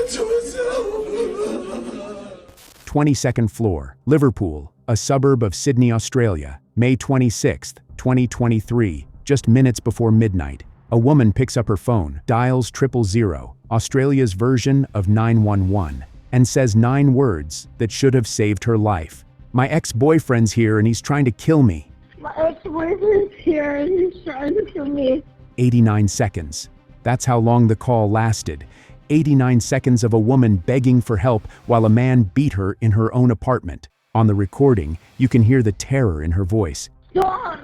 " 22nd floor, Liverpool, a suburb of Sydney, Australia, May 26, 2023, just minutes before midnight. A woman picks up her phone, dials 000, Australia's version of 911, and says 9 words that should have saved her life. "My ex-boyfriend's here and he's trying to kill me." "My ex-boyfriend's here and he's trying to kill me." 89 seconds. That's how long the call lasted. 89 seconds of a woman begging for help while a man beat her in her own apartment. On the recording, you can hear the terror in her voice. "Stop!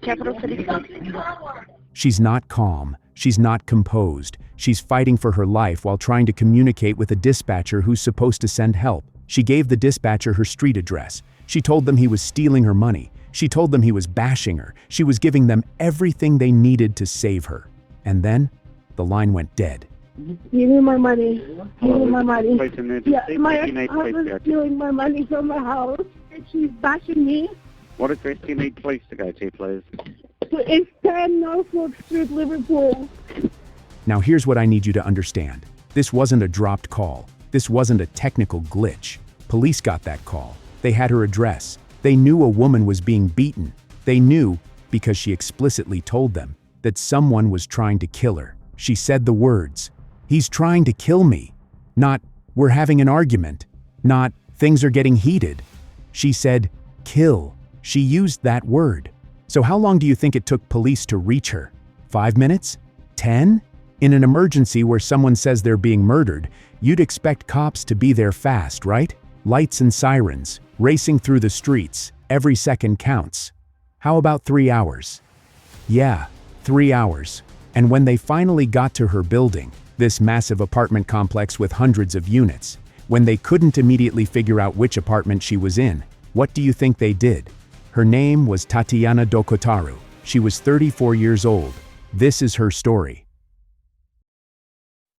Capital City. She's not calm. She's not composed. She's fighting for her life while trying to communicate with a dispatcher who's supposed to send help. She gave the dispatcher her street address. She told them he was stealing her money. She told them he was bashing her. She was giving them everything they needed to save her. And then, the line went dead. "Give me my money. Give me my money." Yeah, my Need ex-husband's stealing my money from my house and she's bashing me. What address do you need police to go to, please? It's 10 Norfolk Street, Liverpool. Now here's what I need you to understand. This wasn't a dropped call. This wasn't a technical glitch. Police got that call. They had her address. They knew a woman was being beaten. They knew, because she explicitly told them, that someone was trying to kill her. She said the words, "He's trying to kill me." Not, "We're having an argument." Not, "Things are getting heated." She said, "Kill." She used that word. So how long do you think it took police to reach her? 5 minutes? 10? In an emergency where someone says they're being murdered, you'd expect cops to be there fast, right? Lights and sirens, racing through the streets, every second counts. How about 3 hours? Yeah, 3 hours. And when they finally got to her building, this massive apartment complex with hundreds of units, when they couldn't immediately figure out which apartment she was in, what do you think they did? Her name was Tatiana Dokhotaru. She was 34 years old. This is her story.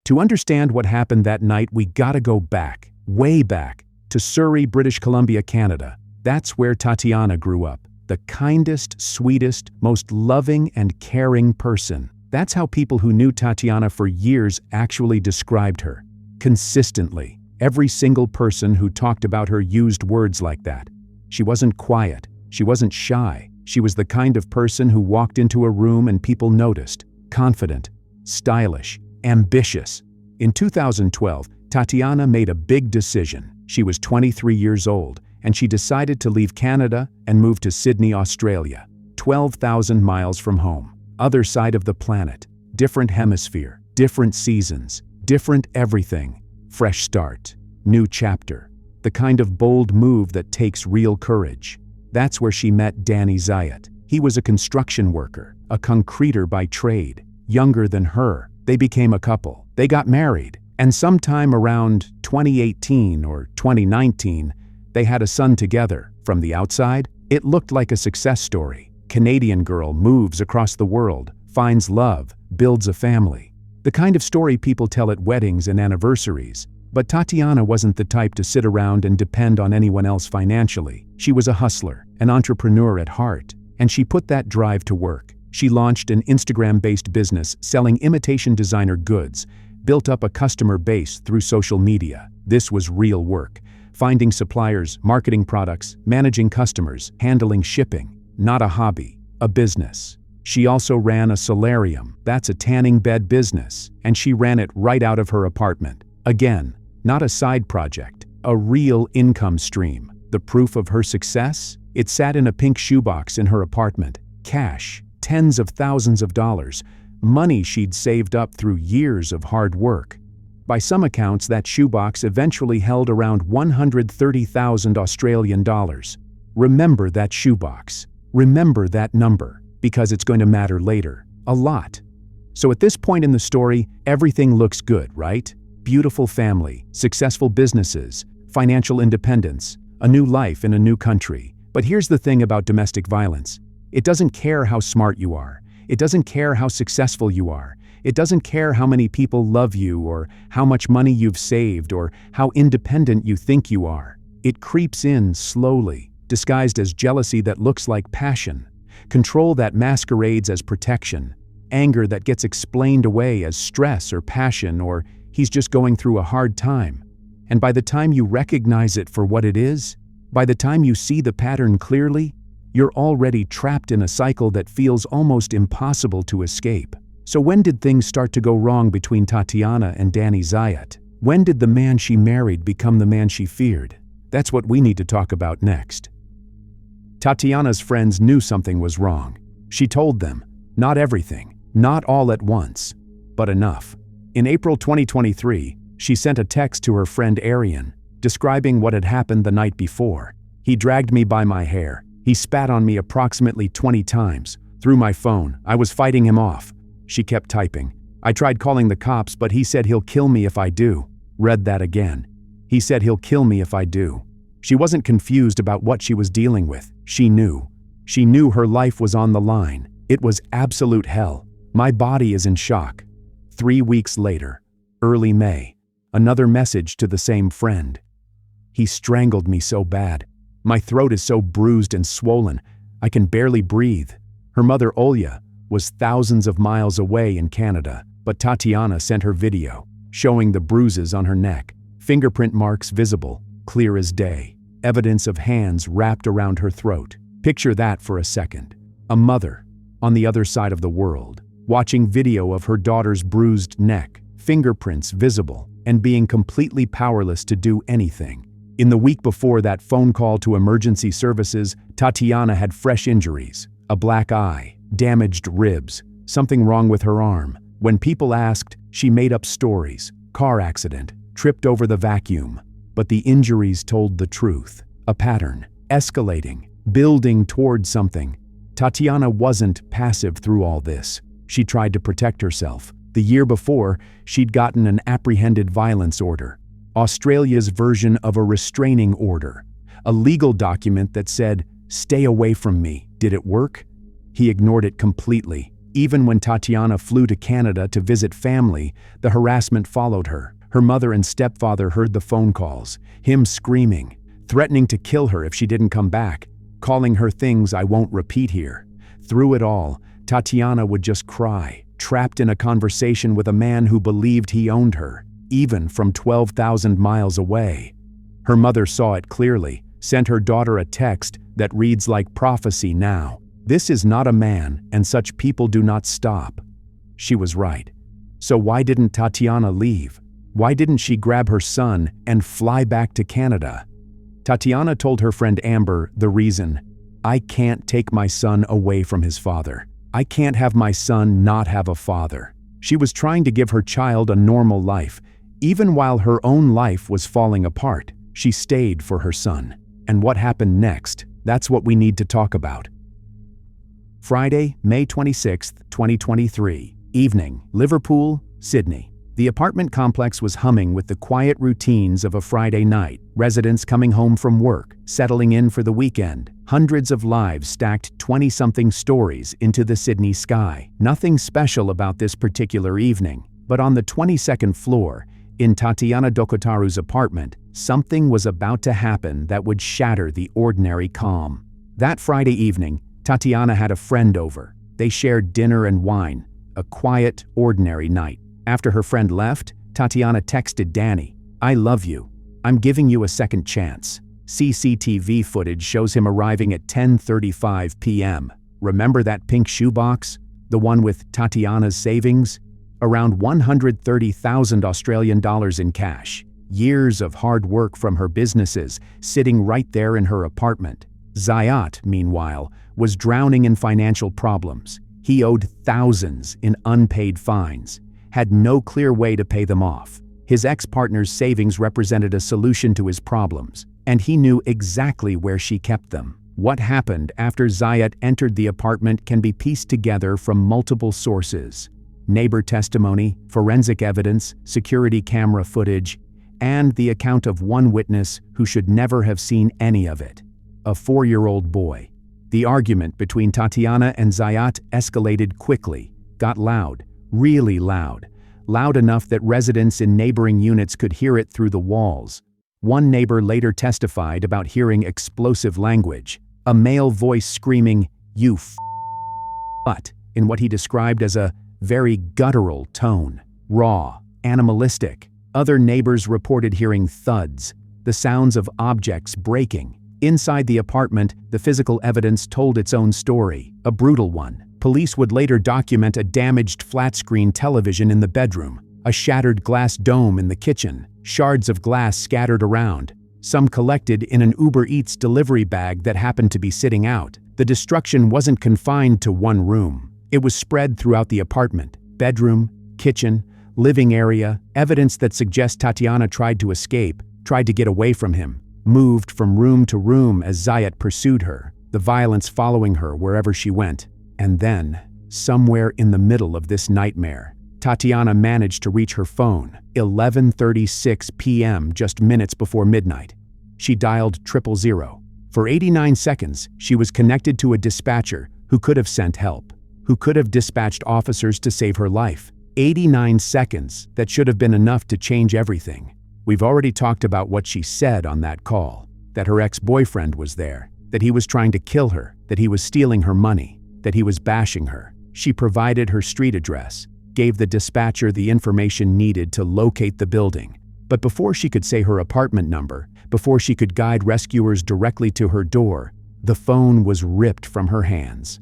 To understand what happened that night, we gotta go back, way back, to Surrey, British Columbia, Canada. That's where Tatiana grew up. The kindest, sweetest, most loving and caring person. That's how people who knew Tatiana for years actually described her. Consistently, every single person who talked about her used words like that. She wasn't quiet. She wasn't shy. She was the kind of person who walked into a room and people noticed. Confident, stylish, ambitious. In 2012, Tatiana made a big decision. She was 23 years old, and she decided to leave Canada and move to Sydney, Australia. 12,000 miles from home. Other side of the planet. Different hemisphere. Different seasons. Different everything. Fresh start. New chapter. The kind of bold move that takes real courage. That's where she met Danny Zayat. He was a construction worker, a concreter by trade. Younger than her, they became a couple. They got married, and sometime around 2018 or 2019, they had a son together. From the outside, it looked like a success story. Canadian girl moves across the world, finds love, builds a family. The kind of story people tell at weddings and anniversaries. But Tatiana wasn't the type to sit around and depend on anyone else financially. She was a hustler, an entrepreneur at heart, and she put that drive to work. She launched an Instagram-based business selling imitation designer goods, built up a customer base through social media. This was real work. Finding suppliers, marketing products, managing customers, handling shipping. Not a hobby, a business. She also ran a solarium, that's a tanning bed business, and she ran it right out of her apartment. Again, not a side project, a real income stream. The proof of her success? It sat in a pink shoebox in her apartment. Cash, tens of thousands of dollars, money she'd saved up through years of hard work. By some accounts, that shoebox eventually held around 130,000 Australian dollars. Remember that shoebox. Remember that number, because it's going to matter later. A lot. So at this point in the story, everything looks good, right? Beautiful family, successful businesses, financial independence, a new life in a new country. But here's the thing about domestic violence. It doesn't care how smart you are. It doesn't care how successful you are. It doesn't care how many people love you or how much money you've saved or how independent you think you are. It creeps in slowly, disguised as jealousy that looks like passion, control that masquerades as protection, anger that gets explained away as stress or passion, or He's just going through a hard time. And by the time you recognize it for what it is, by the time you see the pattern clearly, you're already trapped in a cycle that feels almost impossible to escape. So when did things start to go wrong between Tatiana and Danny Zayat? When did the man she married become the man she feared? That's what we need to talk about next. Tatiana's friends knew something was wrong. She told them, not everything, not all at once, but enough. In April 2023, she sent a text to her friend Arian, describing what had happened the night before. He dragged me by my hair. He spat on me approximately 20 times. Through my phone, I was fighting him off. She kept typing. I tried calling the cops, but he said he'll kill me if I do. Read that again. He said he'll kill me if I do. She wasn't confused about what she was dealing with. She knew. She knew her life was on the line. It was absolute hell. My body is in shock. 3 weeks later, early May, another message to the same friend. He strangled me so bad. My throat is so bruised and swollen, I can barely breathe. Her mother, Olya, was thousands of miles away in Canada, but Tatiana sent her video, showing the bruises on her neck, fingerprint marks visible, clear as day, evidence of hands wrapped around her throat. Picture that for a second. A mother, on the other side of the world, watching video of her daughter's bruised neck, fingerprints visible, and being completely powerless to do anything. In the week before that phone call to emergency services, Tatiana had fresh injuries, a black eye, damaged ribs, something wrong with her arm. When people asked, she made up stories. Car accident, tripped over the vacuum. But the injuries told the truth. A pattern, escalating, building towards something. Tatiana wasn't passive through all this. She tried to protect herself. The year before, she'd gotten an apprehended violence order, Australia's version of a restraining order, a legal document that said, "Stay away from me." Did it work? He ignored it completely. Even when Tatiana flew to Canada to visit family, the harassment followed her. Her mother and stepfather heard the phone calls, him screaming, threatening to kill her if she didn't come back, calling her things I won't repeat here. Through it all, Tatiana would just cry, trapped in a conversation with a man who believed he owned her, even from 12,000 miles away. Her mother saw it clearly, sent her daughter a text that reads like prophecy now. This is not a man, and such people do not stop. She was right. So why didn't Tatiana leave? Why didn't she grab her son and fly back to Canada? Tatiana told her friend Amber the reason. I can't take my son away from his father. I can't have my son not have a father. She was trying to give her child a normal life. Even while her own life was falling apart, she stayed for her son. And what happened next? That's what we need to talk about. Friday, May 26, 2023. Evening, Liverpool, Sydney. The apartment complex was humming with the quiet routines of a Friday night. Residents coming home from work, settling in for the weekend. Hundreds of lives stacked 20-something stories into the Sydney sky. Nothing special about this particular evening, but on the 22nd floor, in Tatiana Dokhotaru's apartment, something was about to happen that would shatter the ordinary calm. That Friday evening, Tatiana had a friend over. They shared dinner and wine, a quiet, ordinary night. After her friend left, Tatiana texted Danny, "I love you. I'm giving you a second chance." CCTV footage shows him arriving at 10:35 p.m. Remember that pink shoebox? The one with Tatiana's savings? Around 130,000 Australian dollars in cash. Years of hard work from her businesses sitting right there in her apartment. Zayat, meanwhile, was drowning in financial problems. He owed thousands in unpaid fines, had no clear way to pay them off. His ex-partner's savings represented a solution to his problems, and he knew exactly where she kept them. What happened after Zayat entered the apartment can be pieced together from multiple sources. Neighbor testimony, forensic evidence, security camera footage, and the account of one witness who should never have seen any of it. A 4-year-old boy. The argument between Tatiana and Zayat escalated quickly, got loud, really loud, loud enough that residents in neighboring units could hear it through the walls. One neighbor later testified about hearing explosive language, a male voice screaming, "You but," in what he described as a very guttural tone, raw, animalistic. Other neighbors reported hearing thuds, the sounds of objects breaking. Inside the apartment, the physical evidence told its own story, a brutal one. Police would later document a damaged flat-screen television in the bedroom, a shattered glass dome in the kitchen, shards of glass scattered around, some collected in an Uber Eats delivery bag that happened to be sitting out. The destruction wasn't confined to one room. It was spread throughout the apartment, bedroom, kitchen, living area, evidence that suggests Tatiana tried to escape, tried to get away from him, moved from room to room as Zayat pursued her, the violence following her wherever she went. And then, somewhere in the middle of this nightmare, Tatiana managed to reach her phone, 11:36 p.m., just minutes before midnight. She dialed 000. For 89 seconds, she was connected to a dispatcher who could have sent help, who could have dispatched officers to save her life. 89 seconds that should have been enough to change everything. We've already talked about what she said on that call, that her ex-boyfriend was there, that he was trying to kill her, that he was stealing her money, that he was bashing her. She provided her street address, gave the dispatcher the information needed to locate the building. But before she could say her apartment number, before she could guide rescuers directly to her door, the phone was ripped from her hands.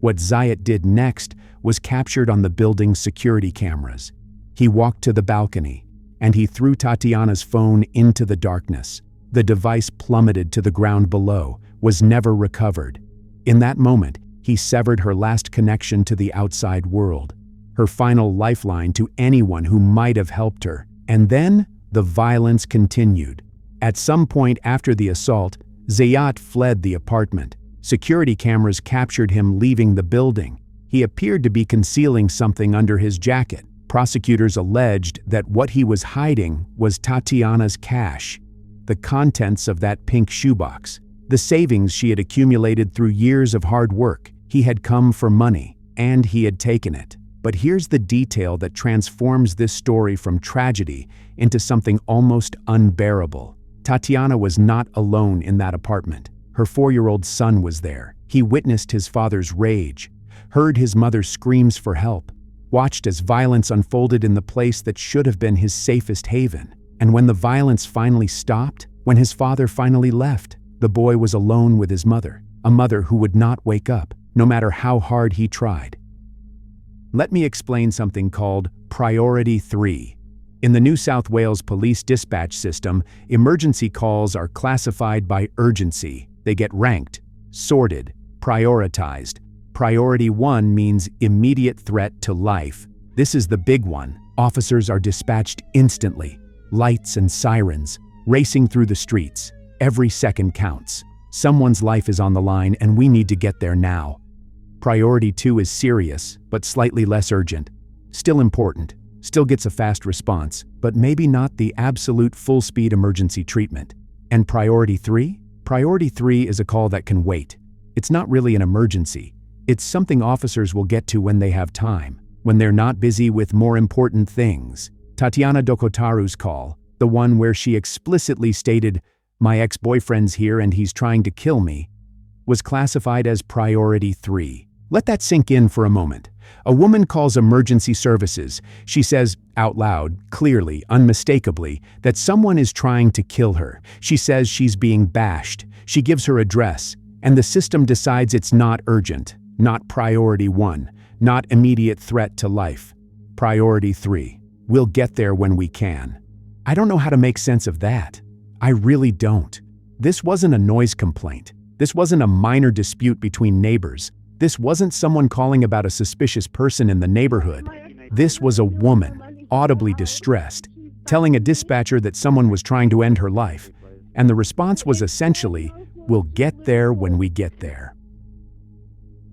What Zayat did next was captured on the building's security cameras. He walked to the balcony, and he threw Tatiana's phone into the darkness. The device plummeted to the ground below, was never recovered. In that moment, he severed her last connection to the outside world, her final lifeline to anyone who might have helped her. And then, the violence continued. At some point after the assault, Zayat fled the apartment. Security cameras captured him leaving the building. He appeared to be concealing something under his jacket. Prosecutors alleged that what he was hiding was Tatiana's cash, the contents of that pink shoebox, the savings she had accumulated through years of hard work. He had come for money, and he had taken it. But here's the detail that transforms this story from tragedy into something almost unbearable. Tatiana was not alone in that apartment. Her 4-year-old son was there. He witnessed his father's rage, heard his mother's screams for help, watched as violence unfolded in the place that should have been his safest haven. And when the violence finally stopped, when his father finally left, the boy was alone with his mother, a mother who would not wake up, no matter how hard he tried. Let me explain something called Priority 3. In the New South Wales Police Dispatch System, emergency calls are classified by urgency. They get ranked, sorted, prioritized. Priority 1 means immediate threat to life. This is the big one. Officers are dispatched instantly. Lights and sirens, racing through the streets. Every second counts. Someone's life is on the line and we need to get there now. Priority 2 is serious, but slightly less urgent. Still important, still gets a fast response, but maybe not the absolute full-speed emergency treatment. And Priority 3? Priority 3 is a call that can wait. It's not really an emergency. It's something officers will get to when they have time, when they're not busy with more important things. Tatiana Dokhotaru's call, the one where she explicitly stated, "My ex-boyfriend's here and he's trying to kill me," was classified as Priority 3. Let that sink in for a moment. A woman calls emergency services. She says, out loud, clearly, unmistakably, that someone is trying to kill her. She says she's being bashed. She gives her address, and the system decides it's not urgent, not Priority 1, not immediate threat to life. Priority 3. We'll get there when we can. I don't know how to make sense of that. I really don't. This wasn't a noise complaint. This wasn't a minor dispute between neighbors. This wasn't someone calling about a suspicious person in the neighborhood. This was a woman, audibly distressed, telling a dispatcher that someone was trying to end her life. And the response was essentially, "We'll get there when we get there."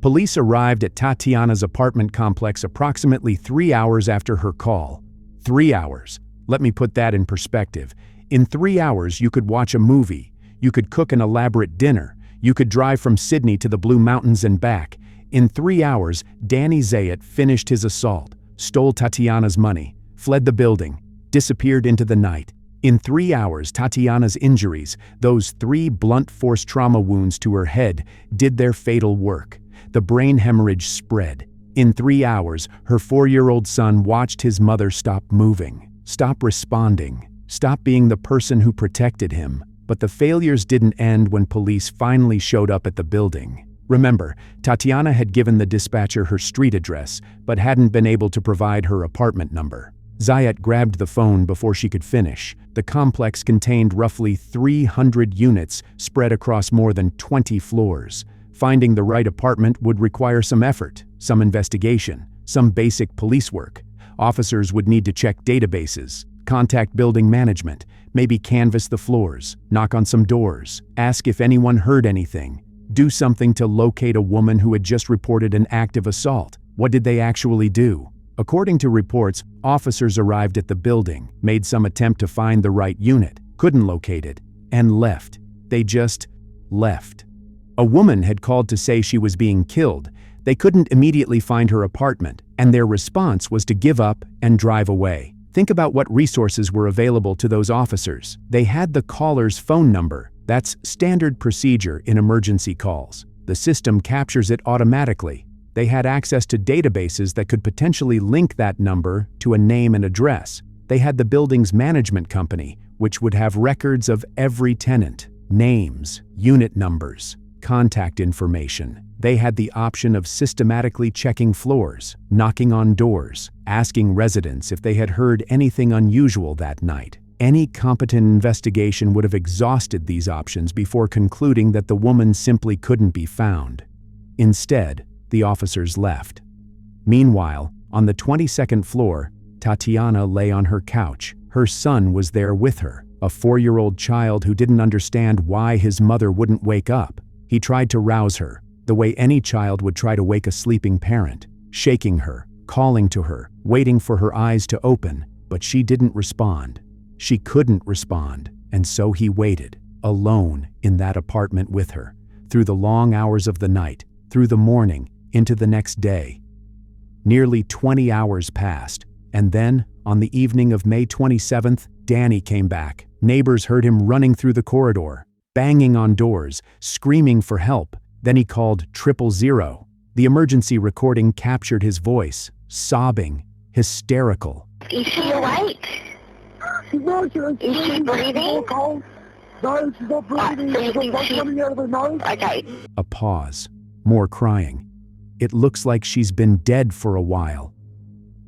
Police arrived at Tatiana's apartment complex approximately 3 hours after her call. 3 hours. Let me put that in perspective. In 3 hours, you could watch a movie. You could cook an elaborate dinner. You could drive from Sydney to the Blue Mountains and back. In 3 hours, Danny Zayat finished his assault, stole Tatiana's money, fled the building, disappeared into the night. In 3 hours, Tatiana's injuries, those 3 blunt force trauma wounds to her head, did their fatal work. The brain hemorrhage spread. In 3 hours, her 4-year-old son watched his mother stop moving, stop responding, stop being the person who protected him. But the failures didn't end when police finally showed up at the building. Remember, Tatiana had given the dispatcher her street address, but hadn't been able to provide her apartment number. Zayat grabbed the phone before she could finish. The complex contained roughly 300 units spread across more than 20 floors. Finding the right apartment would require some effort, some investigation, some basic police work. Officers would need to check databases, contact building management, maybe canvass the floors, knock on some doors, ask if anyone heard anything, do something to locate a woman who had just reported an active assault. What did they actually do? According to reports, officers arrived at the building, made some attempt to find the right unit, couldn't locate it, and left. They just left. A woman had called to say she was being killed. They couldn't immediately find her apartment, and their response was to give up and drive away. Think about what resources were available to those officers. They had the caller's phone number. That's standard procedure in emergency calls. The system captures it automatically. They had access to databases that could potentially link that number to a name and address. They had the building's management company, which would have records of every tenant, names, unit numbers, contact information. They had the option of systematically checking floors, knocking on doors, asking residents if they had heard anything unusual that night. Any competent investigation would have exhausted these options before concluding that the woman simply couldn't be found. Instead, the officers left. Meanwhile, on the 22nd floor, Tatiana lay on her couch. Her son was there with her, a 4-year-old child who didn't understand why his mother wouldn't wake up. He tried to rouse her, the way any child would try to wake a sleeping parent, shaking her, calling to her, waiting for her eyes to open, but she didn't respond. She couldn't respond, and so he waited, alone in that apartment with her, through the long hours of the night, through the morning, into the next day. Nearly 20 hours passed, and then, on the evening of May 27th, Danny came back. Neighbors heard him running through the corridor, banging on doors, screaming for help. Then he called 000. The emergency recording captured his voice, sobbing, hysterical. Is she awake? Is she breathing? No, she's not breathing. She's got blood coming out of her nose. Okay. A pause. More crying. It looks like she's been dead for a while.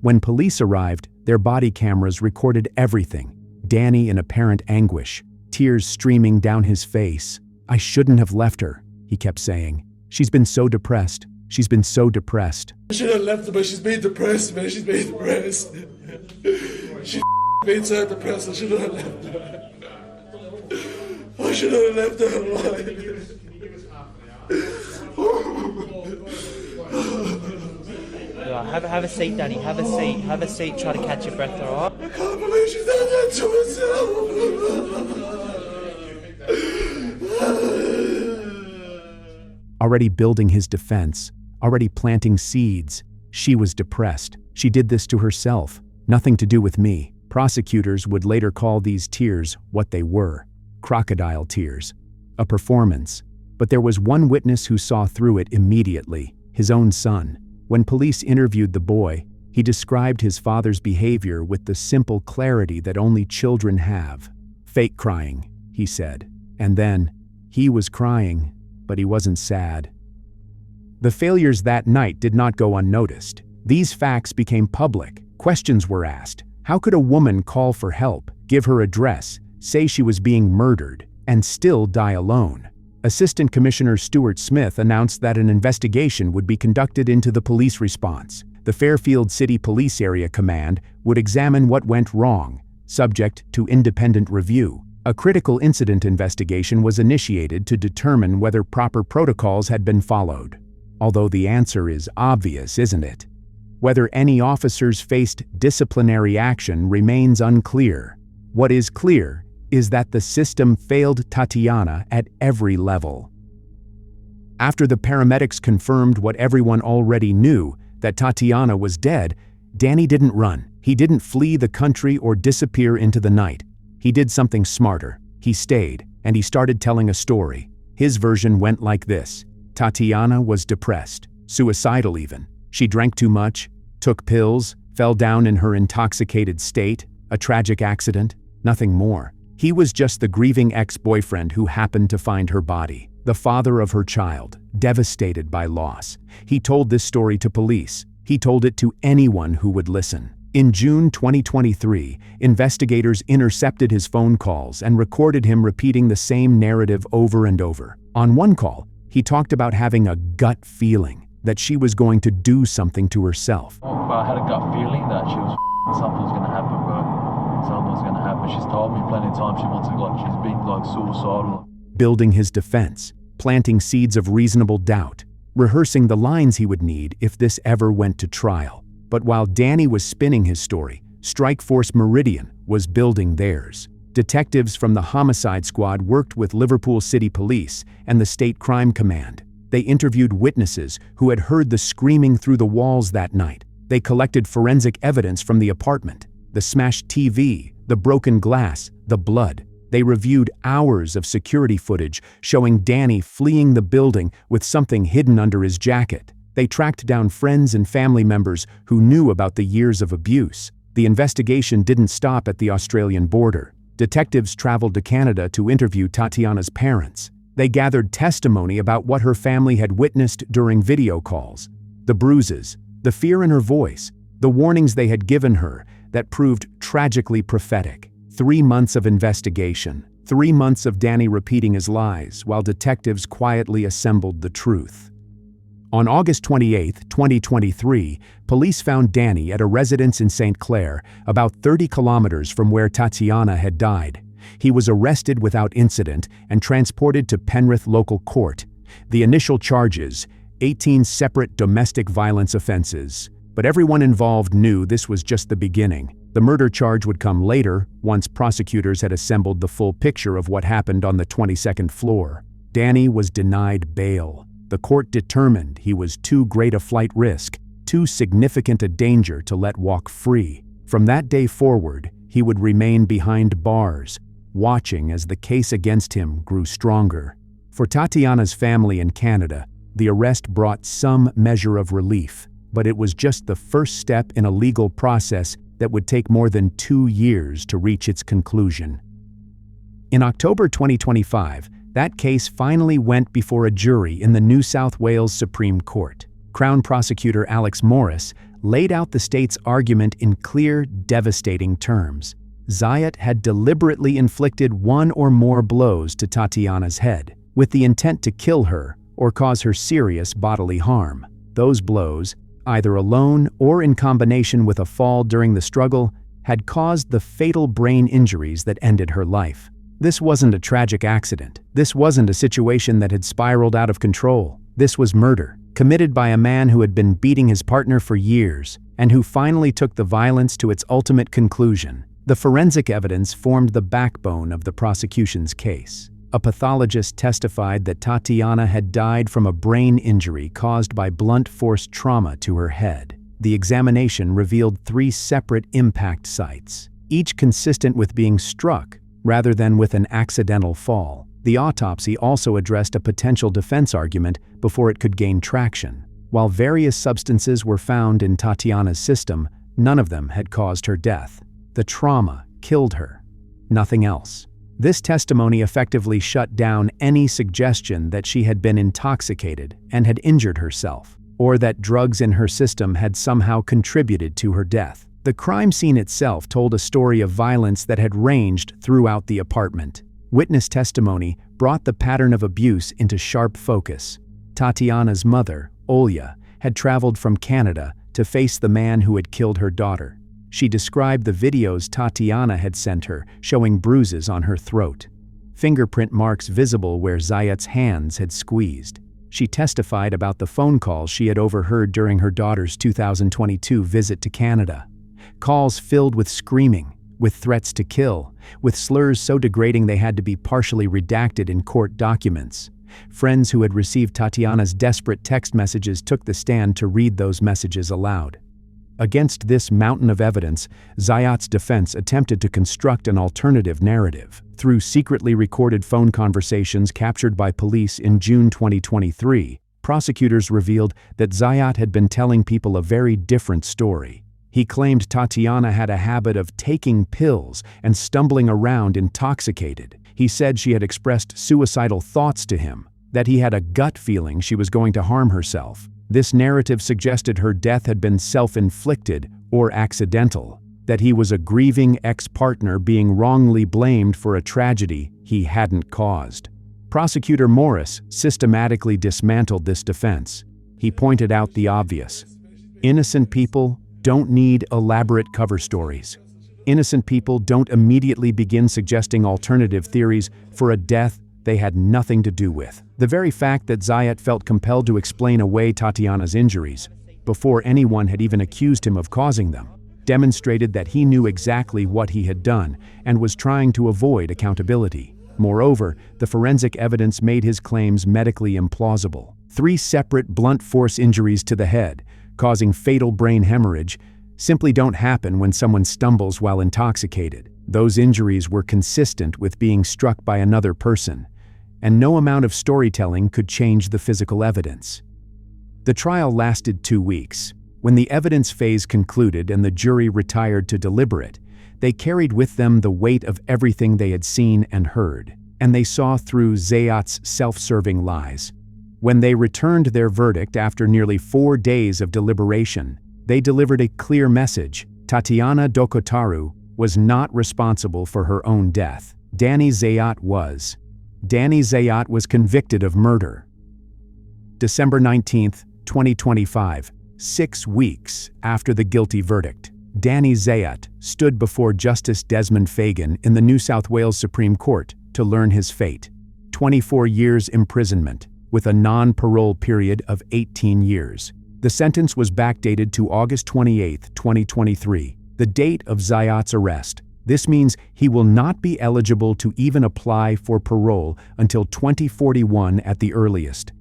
When police arrived, their body cameras recorded everything. Danny in apparent anguish, tears streaming down his face. I shouldn't have left her, he kept saying. She's been so depressed. She's been so depressed. I should have left her, but she's been depressed, man. She's been depressed. She's been so depressed, I should have left her. I should have left her alive. Have a seat, Danny. Have a seat. Have a seat. Try to catch your breath, alright? I can't believe she's done that to herself. Already building his defense, already planting seeds. She was depressed. She did this to herself. Nothing to do with me. Prosecutors would later call these tears what they were. Crocodile tears. A performance. But there was one witness who saw through it immediately, his own son. When police interviewed the boy, he described his father's behavior with the simple clarity that only children have. Fake crying, he said. And then, he was crying, but he wasn't sad. The failures that night did not go unnoticed. These facts became public. Questions were asked. How could a woman call for help, give her address, say she was being murdered, and still die alone? Assistant Commissioner Stuart Smith announced that an investigation would be conducted into the police response. The Fairfield City Police Area Command would examine what went wrong, subject to independent review. A critical incident investigation was initiated to determine whether proper protocols had been followed. Although the answer is obvious, isn't it? Whether any officers faced disciplinary action remains unclear. What is clear is that the system failed Tatiana at every level. After the paramedics confirmed what everyone already knew, that Tatiana was dead, Danny didn't run. He didn't flee the country or disappear into the night. He did something smarter. He stayed, and he started telling a story. His version went like this. Tatiana was depressed, suicidal even. She drank too much, took pills, fell down in her intoxicated state, a tragic accident, nothing more. He was just the grieving ex-boyfriend who happened to find her body, the father of her child, devastated by loss. He told this story to police. He told it to anyone who would listen. In June 2023, investigators intercepted his phone calls and recorded him repeating the same narrative over and over. On one call, he talked about having a gut feeling that she was going to do something to herself. I had a gut feeling that something was going to happen, bro. Something was going to happen. She's told me plenty of times she wants to, she's been suicidal. Building his defense, planting seeds of reasonable doubt, rehearsing the lines he would need if this ever went to trial. But while Danny was spinning his story, Strikeforce Meridian was building theirs. Detectives from the Homicide Squad worked with Liverpool City Police and the State Crime Command. They interviewed witnesses who had heard the screaming through the walls that night. They collected forensic evidence from the apartment, the smashed TV, the broken glass, the blood. They reviewed hours of security footage showing Danny fleeing the building with something hidden under his jacket. They tracked down friends and family members who knew about the years of abuse. The investigation didn't stop at the Australian border. Detectives traveled to Canada to interview Tatiana's parents. They gathered testimony about what her family had witnessed during video calls. The bruises, the fear in her voice, the warnings they had given her that proved tragically prophetic. 3 months of investigation, 3 months of Danny repeating his lies while detectives quietly assembled the truth. On August 28, 2023, police found Danny at a residence in St. Clair, about 30 kilometers from where Tatiana had died. He was arrested without incident and transported to Penrith Local Court. The initial charges, 18 separate domestic violence offenses. But everyone involved knew this was just the beginning. The murder charge would come later, once prosecutors had assembled the full picture of what happened on the 22nd floor. Danny was denied bail. The court determined he was too great a flight risk, too significant a danger to let walk free. From that day forward, he would remain behind bars, watching as the case against him grew stronger. For Tatiana's family in Canada, the arrest brought some measure of relief, but it was just the first step in a legal process that would take more than 2 years to reach its conclusion. In October 2025, that case finally went before a jury in the New South Wales Supreme Court. Crown Prosecutor Alex Morris laid out the state's argument in clear, devastating terms. Zayat had deliberately inflicted one or more blows to Tatiana's head, with the intent to kill her or cause her serious bodily harm. Those blows, either alone or in combination with a fall during the struggle, had caused the fatal brain injuries that ended her life. This wasn't a tragic accident. This wasn't a situation that had spiraled out of control. This was murder, committed by a man who had been beating his partner for years, and who finally took the violence to its ultimate conclusion. The forensic evidence formed the backbone of the prosecution's case. A pathologist testified that Tatiana had died from a brain injury caused by blunt force trauma to her head. The examination revealed 3 separate impact sites, each consistent with being struck rather than with an accidental fall. The autopsy also addressed a potential defense argument before it could gain traction. While various substances were found in Tatiana's system, none of them had caused her death. The trauma killed her, nothing else. This testimony effectively shut down any suggestion that she had been intoxicated and had injured herself, or that drugs in her system had somehow contributed to her death. The crime scene itself told a story of violence that had ranged throughout the apartment. Witness testimony brought the pattern of abuse into sharp focus. Tatiana's mother, Olya, had traveled from Canada to face the man who had killed her daughter. She described the videos Tatiana had sent her, showing bruises on her throat, fingerprint marks visible where Zayat's hands had squeezed. She testified about the phone calls she had overheard during her daughter's 2022 visit to Canada. Calls filled with screaming, with threats to kill, with slurs so degrading they had to be partially redacted in court documents. Friends who had received Tatiana's desperate text messages took the stand to read those messages aloud. Against this mountain of evidence, Zayat's defense attempted to construct an alternative narrative. Through secretly recorded phone conversations captured by police in June 2023, Prosecutors revealed that Zayat had been telling people a very different story. He claimed Tatiana had a habit of taking pills and stumbling around intoxicated. He said she had expressed suicidal thoughts to him, that he had a gut feeling she was going to harm herself. This narrative suggested her death had been self-inflicted or accidental, that he was a grieving ex-partner being wrongly blamed for a tragedy he hadn't caused. Prosecutor Morris systematically dismantled this defense. He pointed out the obvious. Innocent people don't need elaborate cover stories. Innocent people don't immediately begin suggesting alternative theories for a death they had nothing to do with. The very fact that Zayat felt compelled to explain away Tatiana's injuries, before anyone had even accused him of causing them, demonstrated that he knew exactly what he had done and was trying to avoid accountability. Moreover, the forensic evidence made his claims medically implausible. 3 separate blunt force injuries to the head, causing fatal brain hemorrhage, simply don't happen when someone stumbles while intoxicated. Those injuries were consistent with being struck by another person, and no amount of storytelling could change the physical evidence. The trial lasted 2 weeks. When the evidence phase concluded and the jury retired to deliberate, they carried with them the weight of everything they had seen and heard, and they saw through Zayat's self-serving lies. When they returned their verdict after nearly 4 days of deliberation, they delivered a clear message. Tatiana Dokhotaru was not responsible for her own death. Danny Zayat was. Danny Zayat was convicted of murder. December 19, 2025, 6 weeks after the guilty verdict, Danny Zayat stood before Justice Desmond Fagan in the New South Wales Supreme Court to learn his fate. 24 years imprisonment, with a non-parole period of 18 years. The sentence was backdated to August 28, 2023, the date of Zayat's arrest. This means he will not be eligible to even apply for parole until 2041 at the earliest.